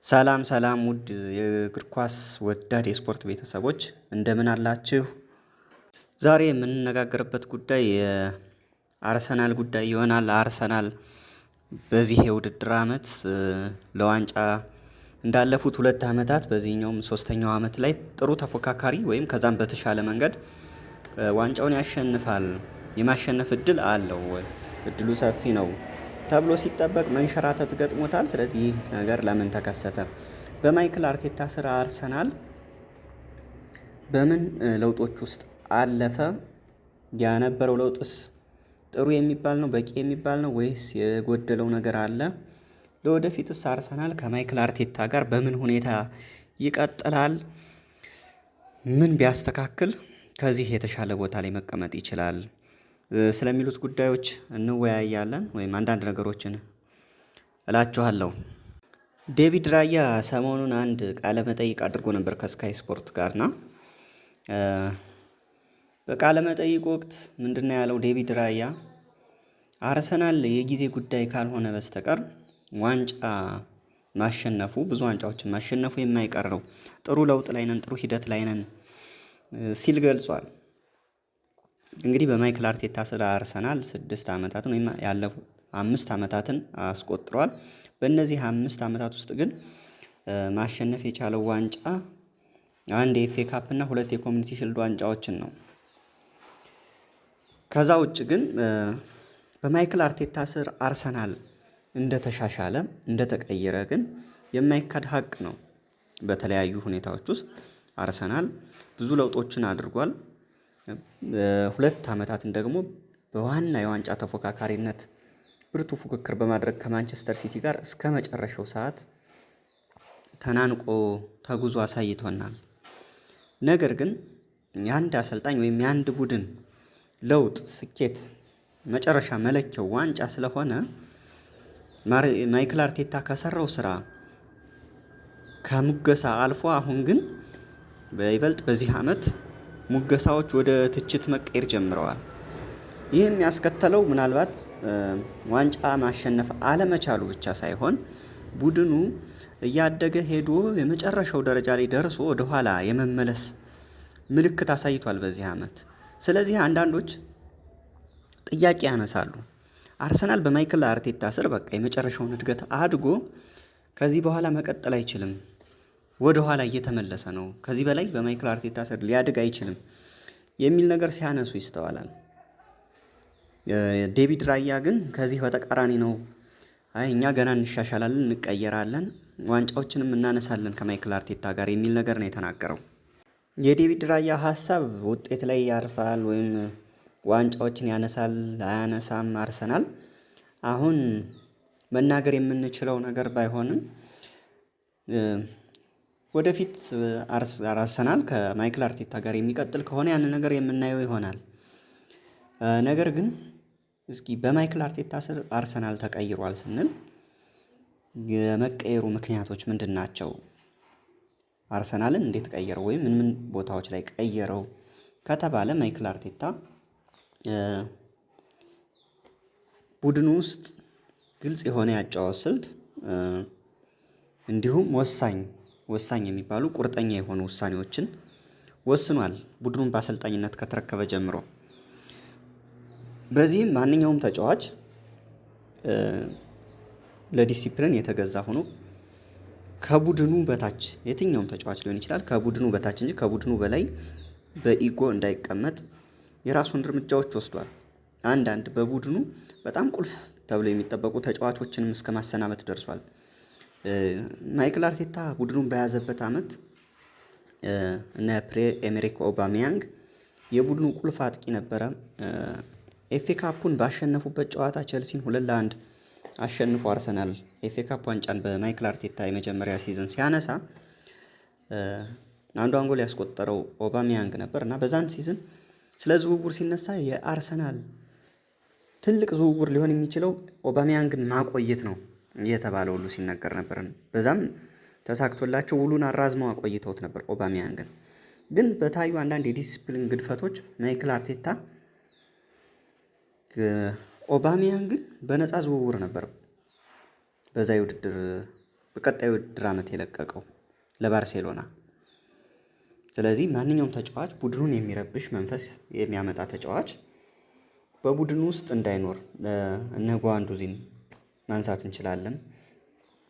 ሰላም ሰላም ውድ የእግር ኳስ ወዳድ የስፖርት ቤተሰቦች እንደምን አላችሁ? ዛሬ የምንነጋገርበት ጉዳይ የአርሰናል ጉዳይ ይሆናል። አርሰናል በዚህ የውድድር ዓመት ለዋንጫ እንዳለፉት 2 ዓመታት በዚህኛውም ሶስተኛው ዓመት ላይ ጥሩ ተፎካካሪ ወይም ከዛም በተሻለ መንገድ ዋንጫውን ያሸንፋል፣ የማሸነፍ እድል አለው፣ እድሉ ሰፊ ነው ተብሎ ሲጠበቅ መንሸራተት ገጥሞታል። ስለዚህ ይህ ነገር ለምን ተከሰተ? በማይክል አርቴታ ስር አርሰናል በምን ለውጦች ውስጥ አለፈ? ያነበረው ለውጥስ ጥሩ የሚባል ነው፣ በቂ የሚባል ነው ወይስ የጎደለው ነገር አለ? ለወደፊትስ አርሰናል ከማይክል አርቴታ ጋር በምን ሁኔታ ይቀጥላል? ምን ቢያስተካክል ከዚህ የተሻለ ቦታ ላይ መቀመጥ ይችላል? ስለሚሉት ጉዳዮች እንወያያለን ወይም አንዳንድ ነገሮችን እላችኋለሁ። ዴቪድ ራያ ሰሞኑን አንድ ቃለ መጠይቅ አድርጎ ነበር ከስካይ ስፖርት ጋርና በቃለ መጠይቅ ወቅት ምንድነው ያለው ዴቪድ ራያ? አርሰናል የጊዜ ጉዳይ ካልሆነ በስተቀር ዋንጫ ማሸነፉ ብዙ ዋንጫዎችን ማሸነፉ የማይቀር ነው። ጥሩ ለውጥ ላይ ነን፣ ጥሩ ሂደት ላይ ነን ሲል ገልጿል። እንግዲህ በማይክል አርቴታ ስለ አርሰናል 6 ዓመታትን ወይም ያለፉ 5 ዓመታትን አስቆጥሯል። በእነዚህ 5 ዓመታት ውስጥ ግን ማሸነፍ የቻለው ዋንጫ አንድ የኤፍኤ ካፕ እና 2 የኮሚኒቲ ሺልድ ዋንጫዎችን ነው። ከዛ ውጭ ግን በማይክል አርቴታ ስር አርሰናል እንደተሻሻለ እንደተቀየረ ግን የማይካድ ሀቅ ነው። በተለያዩ ሁኔታዎች ውስጥ አርሰናል ብዙ ለውጦችን አድርጓል። 2 ዓመታትን ደግሞ በዋና የዋንጫ ተፎካካሪነት ብርቱ ፉክክር በማድረግ ከማንቸስተር ሲቲ ጋር እስከ መጨረሻው ሰዓት ተናንቆ ተጉዞ አሳይቶናል። ነገር ግን የአንድ አሰልጣኝ ወይም የአንድ ቡድን ለውጥ ስኬት መጨረሻ መለኪያው ዋንጫ ስለሆነ ማይክል አርቴታ ከሰራው ስራ ከሙገሳ አልፎ አሁን ግን በይበልጥ በዚህ ዓመት ሙገሳዎች ወደ ትችት መቀየር ጀምረዋል። ይህም ያስከተለው ምናልባት ዋንጫ ማሸነፍ አለመቻሉ ብቻ ሳይሆን ቡድኑ እያደገ ሄዶ የመጨረሻው ደረጃ ላይ ደርሶ ወደ ኋላ የመመለስ ምልክት አሳይቷል በዚህ ዓመት። ስለዚህ አንዳንዶች ጥያቄ ያነሳሉ። አርሰናል በማይክል አርቴታ ስር በቃ የመጨረሻውን እድገት አድጎ ከዚህ በኋላ መቀጠል አይችልም፣ ወደ ኋላ እየተመለሰ ነው፣ ከዚህ በላይ በማይክል አርቴታ ስር ሊያድግ አይችልም የሚል ነገር ሲያነሱ ይስተዋላል። ዴቪድ ራያ ግን ከዚህ በተቃራኒ ነው። አይ እኛ ገና እንሻሻላለን፣ እንቀየራለን፣ ዋንጫዎችንም እናነሳለን ከማይክል አርቴታ ጋር የሚል ነገር ነው የተናገረው። የዴቪድ ራያ ሀሳብ ውጤት ላይ ያርፋል ወይም ዋንጫዎችን ያነሳል አያነሳም አርሰናል አሁን መናገር የምንችለው ነገር ባይሆንም ወደፊት አርሰናል ከማይክል አርቴታ ጋር የሚቀጥል ከሆነ ያንን ነገር የምናየው ይሆናል። ነገር ግን እስኪ በማይክል አርቴታ ስር አርሰናል ተቀይሯል ስንል የመቀየሩ ምክንያቶች ምንድን ናቸው? አርሰናልን እንዴት ቀየረው ወይም ምን ቦታዎች ላይ ቀየረው ከተባለ ማይክል አርቴታ ቡድኑ ውስጥ ግልጽ የሆነ ያጫወት ስልት እንዲሁም ወሳኝ የሚባሉ ቁርጠኛ የሆኑ ውሳኔዎችን ወስኗል። ቡድኑን በአሰልጣኝነት ከተረከበ ጀምሮ በዚህም ማንኛውም ተጫዋች ለዲሲፕሊን የተገዛ ሆኖ ከቡድኑ በታች የትኛውም ተጫዋች ሊሆን ይችላል ከቡድኑ በታች እንጂ ከቡድኑ በላይ በኢጎ እንዳይቀመጥ የራሱን እርምጃዎች ወስዷል። አንዳንድ በቡድኑ በጣም ቁልፍ ተብሎ የሚጠበቁ ተጫዋቾችንም እስከ ማሰናበት ደርሷል። ማይክል አርቴታ ቡድኑን በያዘበት ዓመት እነ ፒየር-ኤሜሪክ ኦባሜያንግ የቡድኑ ቁልፍ አጥቂ ነበረ። ኤፍኤ ካፑን ባሸነፉበት ጨዋታ ቼልሲን 2-1 አሸንፎ አርሰናል ኤፍኤ ካፕ ዋንጫን በማይክል አርቴታ የመጀመሪያ ሲዝን ሲያነሳ አንዷን ጎል ያስቆጠረው ኦባሜያንግ ነበር እና በዛን ሲዝን ስለ ዝውውር ሲነሳ የአርሰናል ትልቅ ዝውውር ሊሆን የሚችለው ኦባሜያንግን ማቆየት ነው እየተባለ ሁሉ ሲነገር ነበር። በዛም ተሳክቶላቸው ውሉን አራዝመው አቆይተውት ነበር። ኦባሜያንግን ግን በታዩ አንዳንድ የዲሲፕሊን ግድፈቶች ማይክል አርቴታ ኦባሜያንግን በነፃ ዝውውር ነበር በዛ የውድድር በቀጣዩ ውድድር ዓመት የለቀቀው ለባርሴሎና። ስለዚህ ማንኛውም ተጫዋች ቡድኑን የሚረብሽ መንፈስ የሚያመጣ ተጫዋች በቡድኑ ውስጥ እንዳይኖር እነ ጓንዱዚን ማንሳት እንችላለን።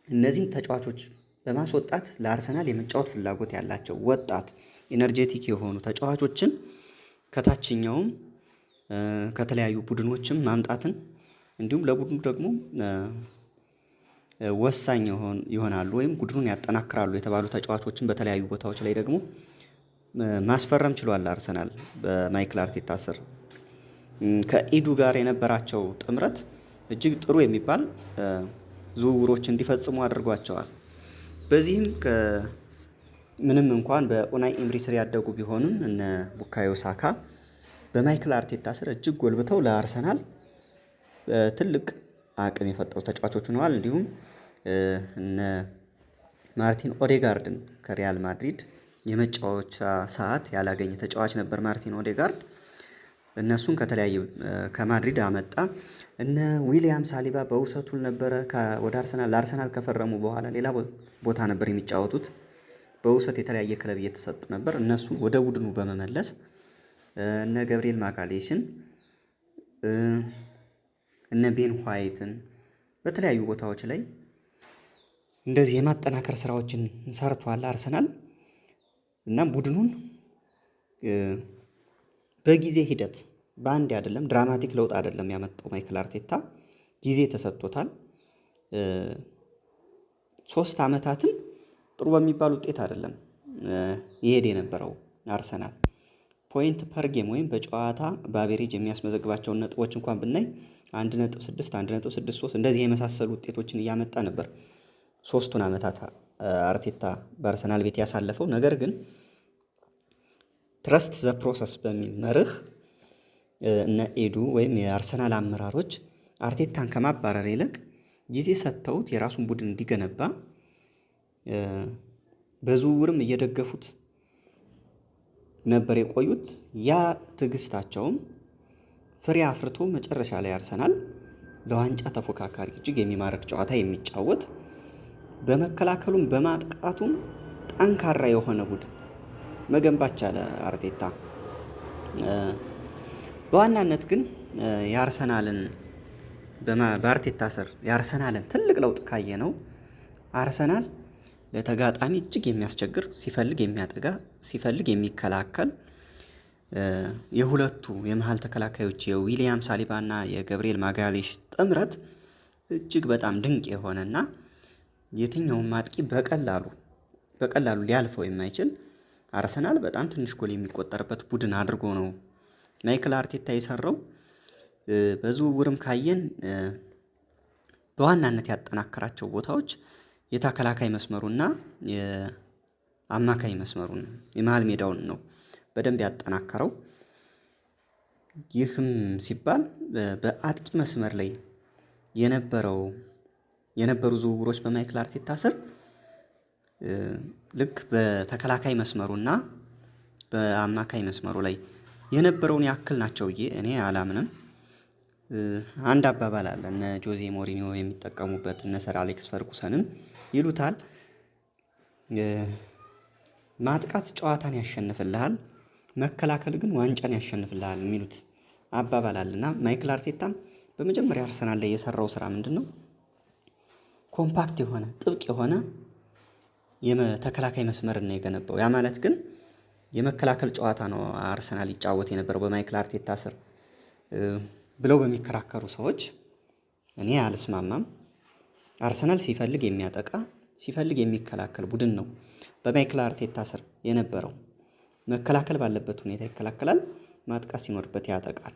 እነዚህን ተጫዋቾች በማስወጣት ለአርሰናል የመጫወት ፍላጎት ያላቸው ወጣት ኢነርጄቲክ የሆኑ ተጫዋቾችን ከታችኛውም ከተለያዩ ቡድኖችም ማምጣትን እንዲሁም ለቡድኑ ደግሞ ወሳኝ ይሆናሉ ወይም ቡድኑን ያጠናክራሉ የተባሉ ተጫዋቾችን በተለያዩ ቦታዎች ላይ ደግሞ ማስፈረም ችሏል አርሰናል በማይክል አርቴታ ስር። ከኢዱ ጋር የነበራቸው ጥምረት እጅግ ጥሩ የሚባል ዝውውሮች እንዲፈጽሙ አድርጓቸዋል። በዚህም ምንም እንኳን በኡናይ ኤምሪ ስር ያደጉ ቢሆንም እነ ቡካዮ ሳካ በማይክል አርቴታ ስር እጅግ ጎልብተው ለአርሰናል ትልቅ አቅም የፈጠሩ ተጫዋቾች ሆነዋል። እንዲሁም እነ ማርቲን ኦዴጋርድን ከሪያል ማድሪድ የመጫወቻ ሰዓት ያላገኘ ተጫዋች ነበር ማርቲን ኦዴጋርድ። እነሱን ከተለያየ ከማድሪድ አመጣ። እነ ዊሊያም ሳሊባ በውሰት ውል ነበረ ወደ ለአርሰናል ከፈረሙ በኋላ ሌላ ቦታ ነበር የሚጫወቱት። በውሰት የተለያየ ክለብ እየተሰጡ ነበር። እነሱን ወደ ቡድኑ በመመለስ እነ ገብርኤል ማጋሌሽን እነ ቤን ዋይትን በተለያዩ ቦታዎች ላይ እንደዚህ የማጠናከር ስራዎችን ሰርቷል አርሰናል። እናም ቡድኑን በጊዜ ሂደት በአንድ አይደለም ድራማቲክ ለውጥ አይደለም ያመጣው ማይክል አርቴታ፣ ጊዜ ተሰጥቶታል። 3 ዓመታትን ጥሩ በሚባል ውጤት አይደለም ይሄድ የነበረው አርሰናል። ፖይንት ፐር ጌም ወይም በጨዋታ በአቬሬጅ የሚያስመዘግባቸውን ነጥቦች እንኳን ብናይ 1.6 1.63 እንደዚህ የመሳሰሉ ውጤቶችን እያመጣ ነበር 3ቱን ዓመታት አርቴታ በአርሰናል ቤት ያሳለፈው። ነገር ግን ትረስት ዘ ፕሮሰስ በሚል መርህ እነ ኤዱ ወይም የአርሰናል አመራሮች አርቴታን ከማባረር ይልቅ ጊዜ ሰጥተውት የራሱን ቡድን እንዲገነባ በዝውውርም እየደገፉት ነበር የቆዩት። ያ ትዕግስታቸውም ፍሬ አፍርቶ መጨረሻ ላይ አርሰናል ለዋንጫ ተፎካካሪ እጅግ የሚማርክ ጨዋታ የሚጫወት በመከላከሉም በማጥቃቱም ጠንካራ የሆነ ቡድን መገንባት ቻለ አርቴታ። በዋናነት ግን የአርሰናልን በአርቴታ ስር የአርሰናልን ትልቅ ለውጥ ካየ ነው አርሰናል ለተጋጣሚ እጅግ የሚያስቸግር ሲፈልግ የሚያጠጋ ሲፈልግ የሚከላከል የሁለቱ የመሃል ተከላካዮች የዊሊያም ሳሊባ እና የገብርኤል ማጋሌሽ ጥምረት እጅግ በጣም ድንቅ የሆነና የትኛውም ማጥቂ በቀላሉ ሊያልፈው የማይችል አርሰናል በጣም ትንሽ ጎል የሚቆጠርበት ቡድን አድርጎ ነው ማይክል አርቴታ የሰራው። በዝውውርም ካየን በዋናነት ያጠናከራቸው ቦታዎች የተከላካይ መስመሩና የአማካይ መስመሩን የመሃል ሜዳውን ነው በደንብ ያጠናከረው። ይህም ሲባል በአጥቂ መስመር ላይ የነበሩ ዝውውሮች በማይክል አርቴታ ስር ልክ በተከላካይ መስመሩና በአማካይ መስመሩ ላይ የነበረውን ያክል ናቸው ብዬ እኔ አላምንም። አንድ አባባል አለ እነ ጆዜ ሞሪኒዮ የሚጠቀሙበት እነ ሰር አሌክስ ፈርጉሰንም ይሉታል፣ ማጥቃት ጨዋታን ያሸንፍልሃል፣ መከላከል ግን ዋንጫን ያሸንፍልሃል የሚሉት አባባል አለና ማይክል አርቴታም በመጀመሪያ አርሰናል ላይ የሰራው ስራ ምንድነው? ኮምፓክት የሆነ ጥብቅ የሆነ የተከላካይ መስመር ነው የገነባው። ያ ማለት ግን የመከላከል ጨዋታ ነው አርሰናል ይጫወት የነበረው በማይክል አርቴታ ስር ብለው በሚከራከሩ ሰዎች እኔ አልስማማም። አርሰናል ሲፈልግ የሚያጠቃ ሲፈልግ የሚከላከል ቡድን ነው በማይክል አርቴታ ስር የነበረው። መከላከል ባለበት ሁኔታ ይከላከላል፣ ማጥቃት ሲኖርበት ያጠቃል።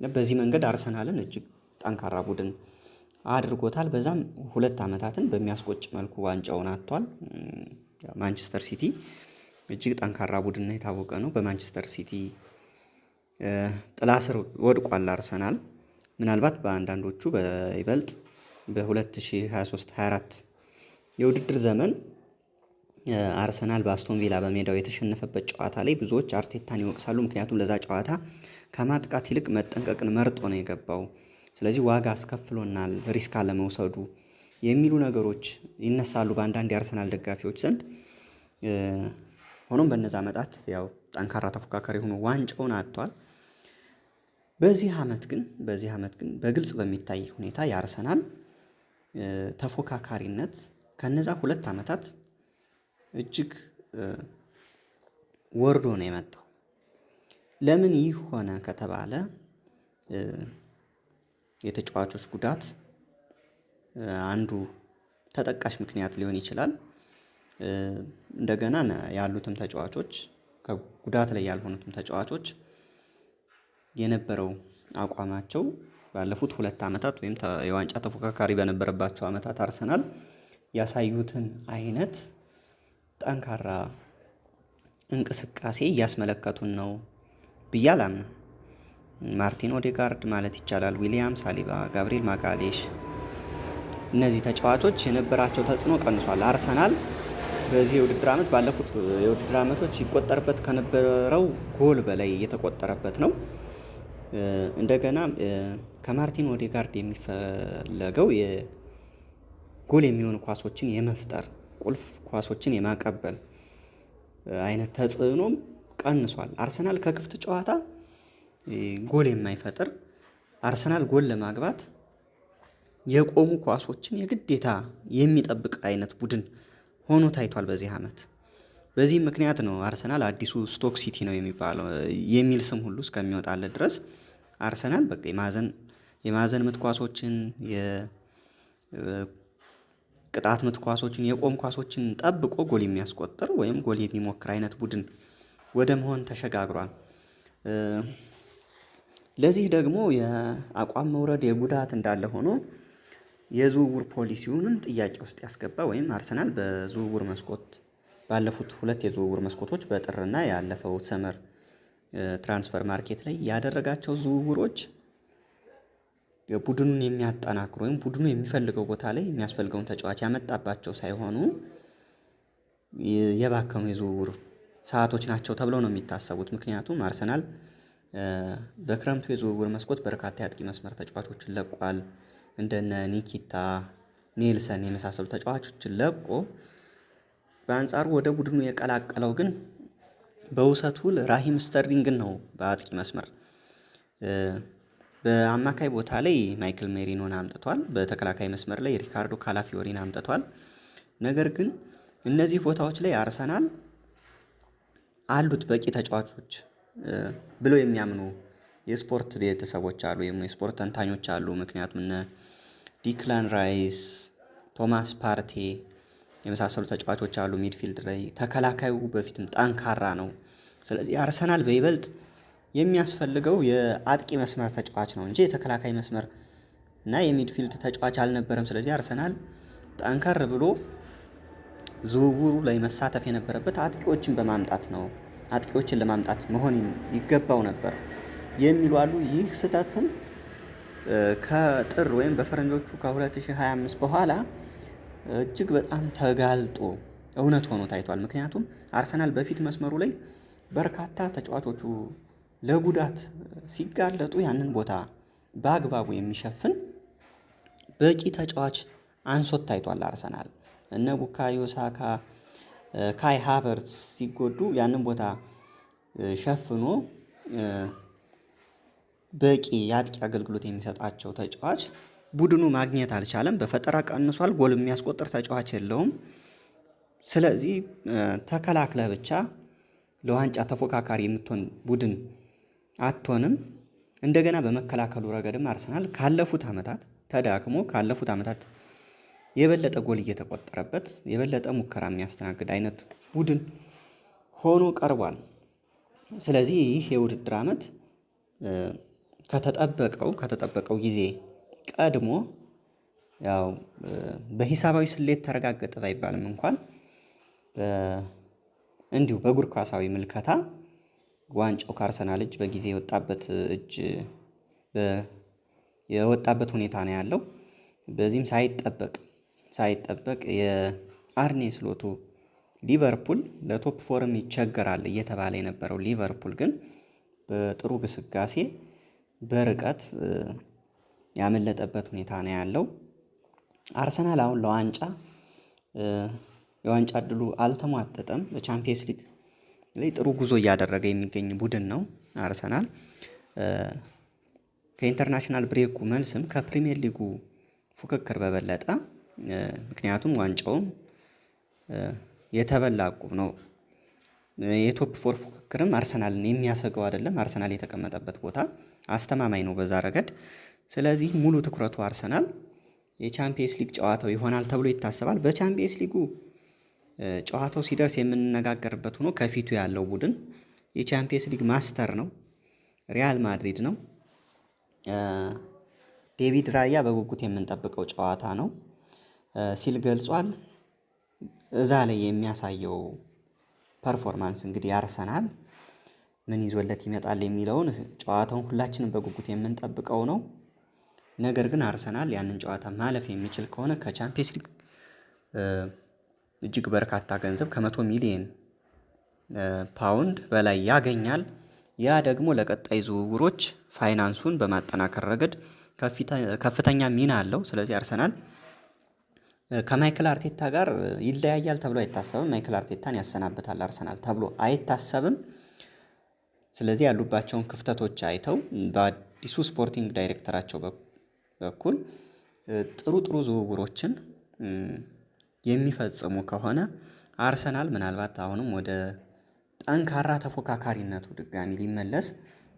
በዚህ መንገድ አርሰናልን እጅግ ጠንካራ ቡድን አድርጎታል። በዛም 2 ዓመታትን በሚያስቆጭ መልኩ ዋንጫውን አጥቷል። ማንቸስተር ሲቲ እጅግ ጠንካራ ቡድን የታወቀ ነው። በማንቸስተር ሲቲ ጥላ ስር ወድቋል አርሰናል። ምናልባት በአንዳንዶቹ በይበልጥ በ2023-24 የውድድር ዘመን አርሰናል በአስቶን ቪላ በሜዳው የተሸነፈበት ጨዋታ ላይ ብዙዎች አርቴታን ይወቅሳሉ። ምክንያቱም ለዛ ጨዋታ ከማጥቃት ይልቅ መጠንቀቅን መርጦ ነው የገባው። ስለዚህ ዋጋ አስከፍሎናል ሪስክ አለመውሰዱ የሚሉ ነገሮች ይነሳሉ በአንዳንድ የአርሰናል ደጋፊዎች ዘንድ። ሆኖም በነዛ ዓመታት ያው ጠንካራ ተፎካካሪ ሆኖ ዋንጫውን አጥቷል። በዚህ ዓመት ግን በግልጽ በሚታይ ሁኔታ የአርሰናል ተፎካካሪነት ከነዛ 2 ዓመታት እጅግ ወርዶ ነው የመጣው። ለምን ይህ ሆነ ከተባለ የተጫዋቾች ጉዳት አንዱ ተጠቃሽ ምክንያት ሊሆን ይችላል። እንደገና ያሉትም ተጫዋቾች ከጉዳት ላይ ያልሆኑትም ተጫዋቾች የነበረው አቋማቸው ባለፉት 2 ዓመታት ወይም የዋንጫ ተፎካካሪ በነበረባቸው ዓመታት አርሰናል ያሳዩትን አይነት ጠንካራ እንቅስቃሴ እያስመለከቱን ነው ብዬ አላምንም። ማርቲን ኦዴጋርድ ማለት ይቻላል፣ ዊሊያም ሳሊባ፣ ጋብሪኤል ማጋሌሽ እነዚህ ተጫዋቾች የነበራቸው ተጽዕኖ ቀንሷል። አርሰናል በዚህ የውድድር ዓመት ባለፉት የውድድር ዓመቶች ይቆጠርበት ከነበረው ጎል በላይ እየተቆጠረበት ነው። እንደገና ከማርቲን ኦዴጋርድ የሚፈለገው የጎል የሚሆኑ ኳሶችን የመፍጠር ቁልፍ ኳሶችን የማቀበል አይነት ተጽዕኖም ቀንሷል። አርሰናል ከክፍት ጨዋታ ጎል የማይፈጥር አርሰናል ጎል ለማግባት የቆሙ ኳሶችን የግዴታ የሚጠብቅ አይነት ቡድን ሆኖ ታይቷል በዚህ ዓመት። በዚህ ምክንያት ነው አርሰናል አዲሱ ስቶክ ሲቲ ነው የሚባለው የሚል ስም ሁሉ እስከሚወጣለት ድረስ አርሰናል በቃ የማዕዘን ምት ኳሶችን፣ የቅጣት ምት ኳሶችን፣ የቆም ኳሶችን ጠብቆ ጎል የሚያስቆጥር ወይም ጎል የሚሞክር አይነት ቡድን ወደ መሆን ተሸጋግሯል። ለዚህ ደግሞ የአቋም መውረድ የጉዳት እንዳለ ሆኖ የዝውውር ፖሊሲውንም ጥያቄ ውስጥ ያስገባ ወይም አርሰናል በዝውውር መስኮት ባለፉት 2 የዝውውር መስኮቶች በጥርና ያለፈው ሰመር ትራንስፈር ማርኬት ላይ ያደረጋቸው ዝውውሮች ቡድኑን የሚያጠናክሩ ወይም ቡድኑ የሚፈልገው ቦታ ላይ የሚያስፈልገውን ተጫዋች ያመጣባቸው ሳይሆኑ የባከኑ የዝውውር ሰዓቶች ናቸው ተብለው ነው የሚታሰቡት። ምክንያቱም አርሰናል በክረምቱ የዝውውር መስኮት በርካታ የአጥቂ መስመር ተጫዋቾችን ለቋል። እንደነ ኒኪታ፣ ኔልሰን የመሳሰሉ ተጫዋቾችን ለቆ በአንጻሩ ወደ ቡድኑ የቀላቀለው ግን በውሰት ውል ራሂም ስተርሊንግን ነው በአጥቂ መስመር። በአማካይ ቦታ ላይ ማይክል ሜሪኖን አምጥቷል። በተከላካይ መስመር ላይ ሪካርዶ ካላፊዮሪን አምጥቷል። ነገር ግን እነዚህ ቦታዎች ላይ አርሰናል አሉት በቂ ተጫዋቾች ብለው የሚያምኑ የስፖርት ቤተሰቦች አሉ ወይም የስፖርት ተንታኞች አሉ። ምክንያቱም እነ ዲክላን ራይስ፣ ቶማስ ፓርቴ የመሳሰሉ ተጫዋቾች አሉ ሚድፊልድ ላይ። ተከላካዩ በፊትም ጠንካራ ነው። ስለዚህ አርሰናል በይበልጥ የሚያስፈልገው የአጥቂ መስመር ተጫዋች ነው እንጂ የተከላካይ መስመር እና የሚድፊልድ ተጫዋች አልነበረም። ስለዚህ አርሰናል ጠንከር ብሎ ዝውውሩ ላይ መሳተፍ የነበረበት አጥቂዎችን በማምጣት ነው። አጥቂዎችን ለማምጣት መሆን ይገባው ነበር የሚሉ አሉ። ይህ ስህተትም ከጥር ወይም በፈረንጆቹ ከ2025 በኋላ እጅግ በጣም ተጋልጦ እውነት ሆኖ ታይቷል። ምክንያቱም አርሰናል በፊት መስመሩ ላይ በርካታ ተጫዋቾቹ ለጉዳት ሲጋለጡ ያንን ቦታ በአግባቡ የሚሸፍን በቂ ተጫዋች አንሶት ታይቷል። አርሰናል እነ ቡካዮ ሳካ፣ ካይ ሃቨርትዝ ሲጎዱ ያንን ቦታ ሸፍኖ በቂ የአጥቂ አገልግሎት የሚሰጣቸው ተጫዋች ቡድኑ ማግኘት አልቻለም። በፈጠራ ቀንሷል። ጎል የሚያስቆጥር ተጫዋች የለውም። ስለዚህ ተከላክለህ ብቻ ለዋንጫ ተፎካካሪ የምትሆን ቡድን አትሆንም። እንደገና በመከላከሉ ረገድም አርሰናል ካለፉት ዓመታት ተዳክሞ ካለፉት ዓመታት የበለጠ ጎል እየተቆጠረበት የበለጠ ሙከራ የሚያስተናግድ አይነት ቡድን ሆኖ ቀርቧል። ስለዚህ ይህ የውድድር ዓመት ከተጠበቀው ጊዜ ቀድሞ ያው በሂሳባዊ ስሌት ተረጋገጠ ባይባልም እንኳን እንዲሁ በእግር ኳሳዊ ምልከታ ዋንጫው ከአርሰናል እጅ በጊዜ የወጣበት ሁኔታ ነው ያለው። በዚህም ሳይጠበቅ የአርኔ ስሎቱ ሊቨርፑል ለቶፕ ፎርም ይቸገራል እየተባለ የነበረው ሊቨርፑል ግን በጥሩ ግስጋሴ በርቀት ያመለጠበት ሁኔታ ነው ያለው። አርሰናል አሁን ለዋንጫ የዋንጫ እድሉ አልተሟጠጠም። በቻምፒየንስ ሊግ ላይ ጥሩ ጉዞ እያደረገ የሚገኝ ቡድን ነው አርሰናል። ከኢንተርናሽናል ብሬኩ መልስም ከፕሪሚየር ሊጉ ፉክክር በበለጠ ምክንያቱም ዋንጫውም የተበላ ዕቁብ ነው። የቶፕ ፎር ፉክክርም አርሰናልን የሚያሰገው አይደለም። አርሰናል የተቀመጠበት ቦታ አስተማማኝ ነው በዛ ረገድ። ስለዚህ ሙሉ ትኩረቱ አርሰናል የቻምፒየንስ ሊግ ጨዋታው ይሆናል ተብሎ ይታሰባል። በቻምፒየንስ ሊጉ ጨዋታው ሲደርስ የምንነጋገርበት ሆኖ ከፊቱ ያለው ቡድን የቻምፒየንስ ሊግ ማስተር ነው፣ ሪያል ማድሪድ ነው። ዴቪድ ራያ በጉጉት የምንጠብቀው ጨዋታ ነው ሲል ገልጿል። እዛ ላይ የሚያሳየው ፐርፎርማንስ እንግዲህ አርሰናል ምን ይዞለት ይመጣል የሚለውን ጨዋታውን ሁላችንም በጉጉት የምንጠብቀው ነው። ነገር ግን አርሰናል ያንን ጨዋታ ማለፍ የሚችል ከሆነ ከቻምፒየንስ ሊግ እጅግ በርካታ ገንዘብ ከ100 ሚሊዮን ፓውንድ በላይ ያገኛል። ያ ደግሞ ለቀጣይ ዝውውሮች ፋይናንሱን በማጠናከር ረገድ ከፍተኛ ሚና አለው። ስለዚህ አርሰናል ከማይክል አርቴታ ጋር ይለያያል ተብሎ አይታሰብም። ማይክል አርቴታን ያሰናብታል አርሰናል ተብሎ አይታሰብም። ስለዚህ ያሉባቸውን ክፍተቶች አይተው በአዲሱ ስፖርቲንግ ዳይሬክተራቸው በኩል ጥሩ ዝውውሮችን የሚፈጽሙ ከሆነ አርሰናል ምናልባት አሁንም ወደ ጠንካራ ተፎካካሪነቱ ድጋሚ ሊመለስ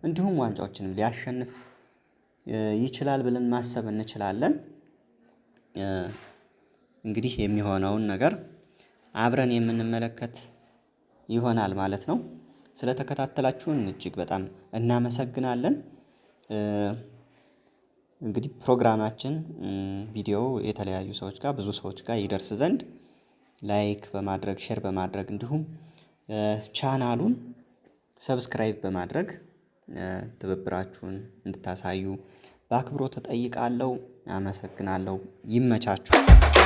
እንዲሁም ዋንጫዎችንም ሊያሸንፍ ይችላል ብለን ማሰብ እንችላለን። እንግዲህ የሚሆነውን ነገር አብረን የምንመለከት ይሆናል ማለት ነው። ስለተከታተላችሁን እጅግ በጣም እናመሰግናለን። እንግዲህ ፕሮግራማችን ቪዲዮ የተለያዩ ሰዎች ጋር ብዙ ሰዎች ጋር ይደርስ ዘንድ ላይክ በማድረግ ሼር በማድረግ እንዲሁም ቻናሉን ሰብስክራይብ በማድረግ ትብብራችሁን እንድታሳዩ በአክብሮት እጠይቃለሁ። አመሰግናለሁ። ይመቻችሁ።